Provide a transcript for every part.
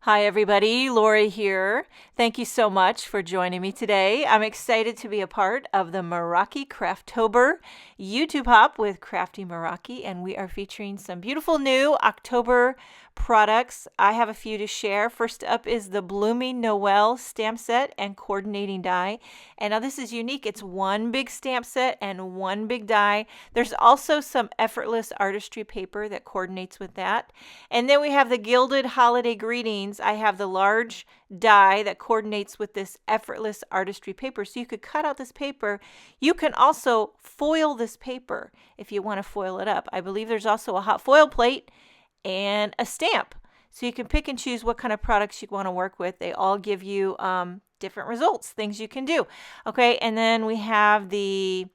Hi everybody, Lori here. Thank you so much for joining me today. I'm excited to be a part of the Meraki Crafttober YouTube Hop with Crafty Meraki, and we are featuring some beautiful new October products. I have a few to share. First up is the Blooming Noel stamp set and coordinating die. And now this is unique. It's one big stamp set and one big die. There's also some Effortless Artistry paper that coordinates with that. And then we have the Gilded Holiday Greetings. I have the large die that coordinates with this Effortless Artistry paper. So you could cut out this paper. You can also foil this paper if you want to foil it up. I believe there's also a hot foil plate and a stamp. So you can pick and choose what kind of products you want to work with. They all give you different results, things you can do. Okay, and then we have the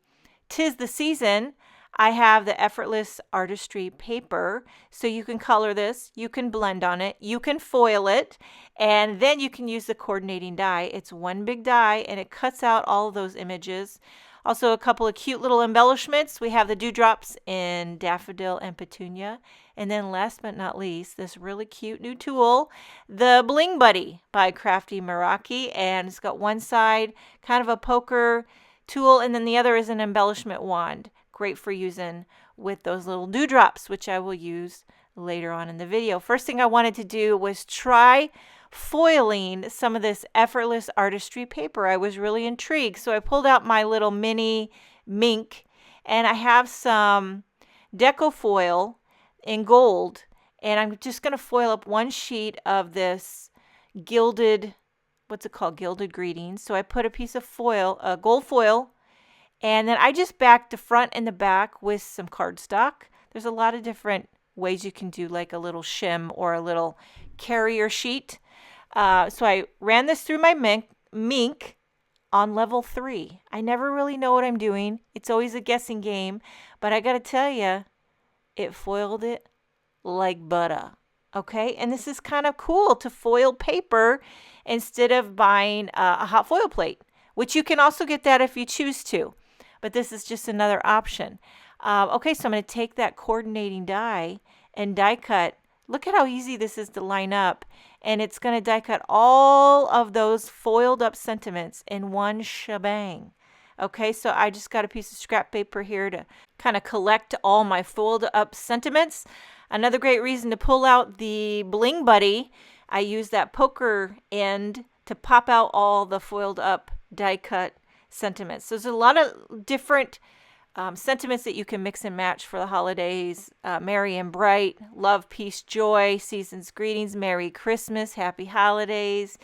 'Tis the Season. I have the Effortless Artistry paper, so you can color this, you can blend on it, you can foil it, and then you can use the coordinating die. It's one big die, and it cuts out all of those images. Also, a couple of cute little embellishments. We have the dewdrops in Daffodil and Petunia. And then last but not least, this really cute new tool, the Bling Buddy by Crafty Meraki. And it's got one side kind of a poker tool, and then the other is an embellishment wand. Great for using with those little dewdrops, which I will use later on in the video. First thing I wanted to do was try foiling some of this Effortless Artistry paper. I was really intrigued, so I pulled out my little mini mink, and I have some deco foil in gold, and I'm just going to foil up one sheet of this gilded, what's it called, Gilded Greetings. So I put a piece of foil, gold foil, and then I just backed the front and the back with some cardstock. There's a lot of different ways you can do like a little shim or a little carrier sheet. So I ran this through my mink on level 3. I never really know what I'm doing. It's always a guessing game, but I got to tell you, it foiled it like butter. Okay, and this is kind of cool to foil paper instead of buying a hot foil plate, which you can also get that if you choose to, but this is just another option. Okay, so I'm going to take that coordinating die and die cut. Look at how easy this is to line up, and it's going to die cut all of those foiled up sentiments in one shebang. Okay, so I just got a piece of scrap paper here to kind of collect all my foiled up sentiments. Another great reason to pull out the Bling Buddy, I use that poker end to pop out all the foiled up die cut sentiments. So there's a lot of different sentiments that you can mix and match for the holidays. Merry and bright, love, peace, joy, season's greetings, Merry Christmas, Happy Holidays,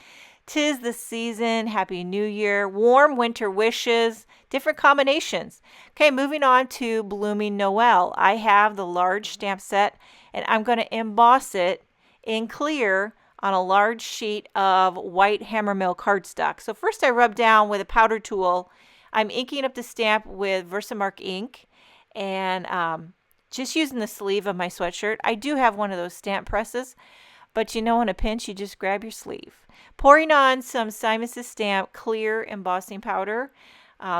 'Tis the Season, Happy New Year, warm winter wishes, different combinations. Okay, moving on to Blooming Noel. I have the large stamp set, and I'm going to emboss it in clear on a large sheet of white Hammermill cardstock. So first I rub down with a powder tool. I'm inking up the stamp with Versamark ink, and just using the sleeve of my sweatshirt. I do have one of those stamp presses, but in a pinch, you just grab your sleeve. Pouring on some Simon's Stamp clear embossing powder.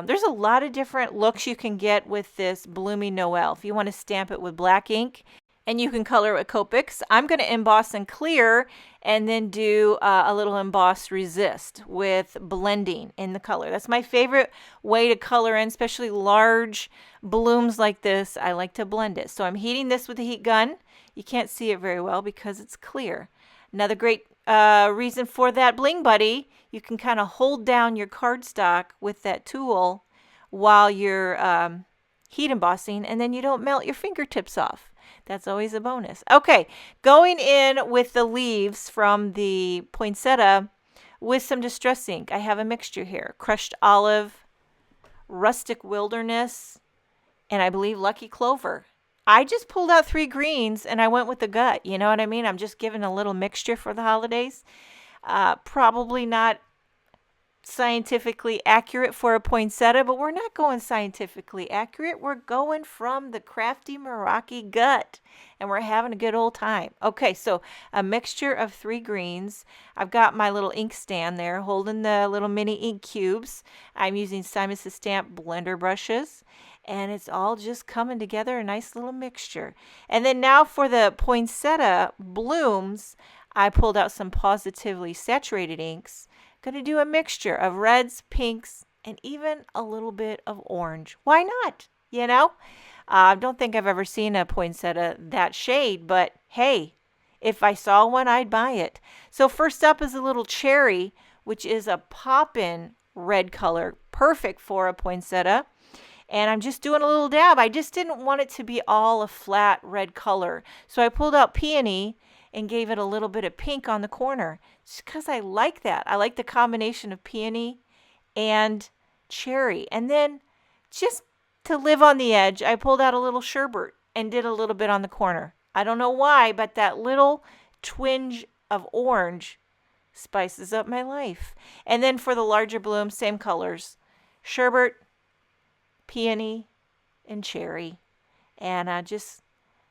There's a lot of different looks you can get with this Blooming Noel. If you want to stamp it with black ink, and you can color it with Copics. I'm going to emboss in clear and then do a little emboss resist with blending in the color. That's my favorite way to color in, especially large blooms like this. I like to blend it. So I'm heating this with a heat gun. You can't see it very well because it's clear. Another great reason for that Bling Buddy, you can kind of hold down your cardstock with that tool while you're heat embossing, and then you don't melt your fingertips off. That's always a bonus. Okay, going in with the leaves from the poinsettia with some distress ink. I have a mixture here. Crushed olive, rustic wilderness, and I believe lucky clover. I just pulled out 3 greens and I went with the gut. You know what I mean? I'm just giving a little mixture for the holidays. Probably not scientifically accurate for a poinsettia, but we're not going scientifically accurate. We're going from the Crafty Meraki gut, and we're having a good old time. Okay, so a mixture of 3 greens. I've got my little ink stand there holding the little mini ink cubes. I'm using Simon's Stamp blender brushes, and it's all just coming together, a nice little mixture. And then now for the poinsettia blooms, I pulled out some positively saturated inks. Going to do a mixture of reds, pinks, and even a little bit of orange. Why not? You know? I don't think I've ever seen a poinsettia that shade, but hey, if I saw one, I'd buy it. So first up is a little cherry, which is a pop-in red color, perfect for a poinsettia. And I'm just doing a little dab. I just didn't want it to be all a flat red color. So I pulled out peony and gave it a little bit of pink on the corner, just because I like that. I like the combination of peony and cherry. And then just to live on the edge, I pulled out a little sherbet and did a little bit on the corner. I don't know why, but that little twinge of orange spices up my life. And then for the larger bloom, same colors, sherbet, peony, and cherry. And just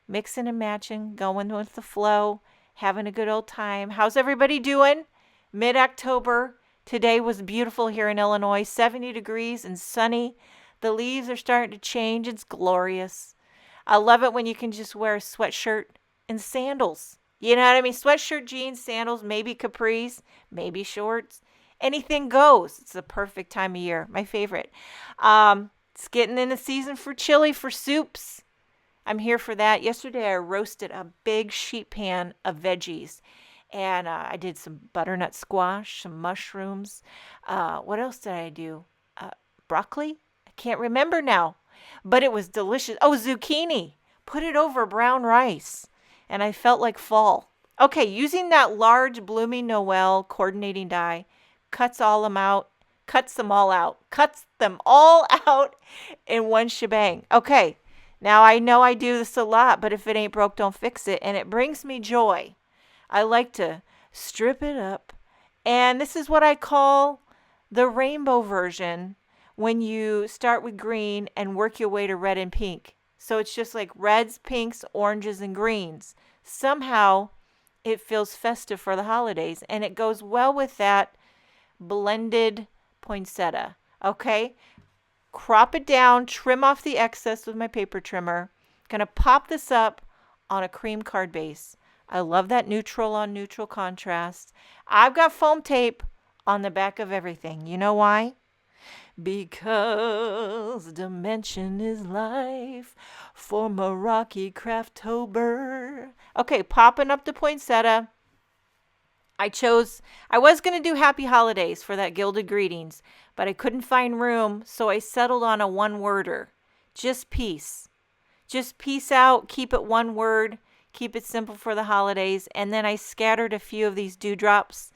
mixing and matching, going with the flow, having a good old time. How's everybody doing? Mid-October. Today was beautiful here in Illinois, 70 degrees and sunny. The leaves are starting to change. It's glorious. I love it when you can just wear a sweatshirt and sandals. You know what I mean? Sweatshirt, jeans, sandals, maybe capris, maybe shorts. Anything goes. It's the perfect time of year. My favorite. It's getting in the season for chili, for soups. I'm here for that. Yesterday I roasted a big sheet pan of veggies. And I did some butternut squash, some mushrooms. What else did I do? Broccoli? I can't remember now. But it was delicious. Oh, zucchini. Put it over brown rice. And I felt like fall. Okay, using that large Blooming Noel coordinating die, cuts them all out in one shebang. Okay, now I know I do this a lot, but if it ain't broke, don't fix it. And it brings me joy. I like to strip it up. And this is what I call the rainbow version, when you start with green and work your way to red and pink. So it's just like reds, pinks, oranges, and greens. Somehow it feels festive for the holidays, and it goes well with that blended poinsettia. Okay? Crop it down, trim off the excess with my paper trimmer. Gonna pop this up on a cream card base. I love that neutral on neutral contrast. I've got foam tape on the back of everything. You know why? Because dimension is life for Meraki Crafttober. Okay, popping up the poinsettia. I was going to do Happy Holidays for that Gilded Greetings, but I couldn't find room, so I settled on a one-worder. Just peace. Just peace out, keep it one word, keep it simple for the holidays, and then I scattered a few of these dewdrops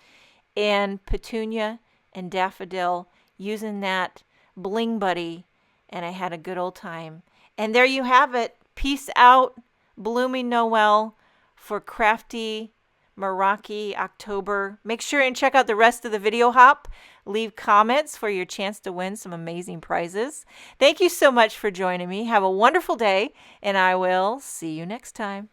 in petunia and daffodil, using that Bling Buddy, and I had a good old time. And there you have it. Peace out, Blooming Noel for Crafty Meraki October. Make sure and check out the rest of the video hop. Leave comments for your chance to win some amazing prizes. Thank you so much for joining me. Have a wonderful day, and I will see you next time.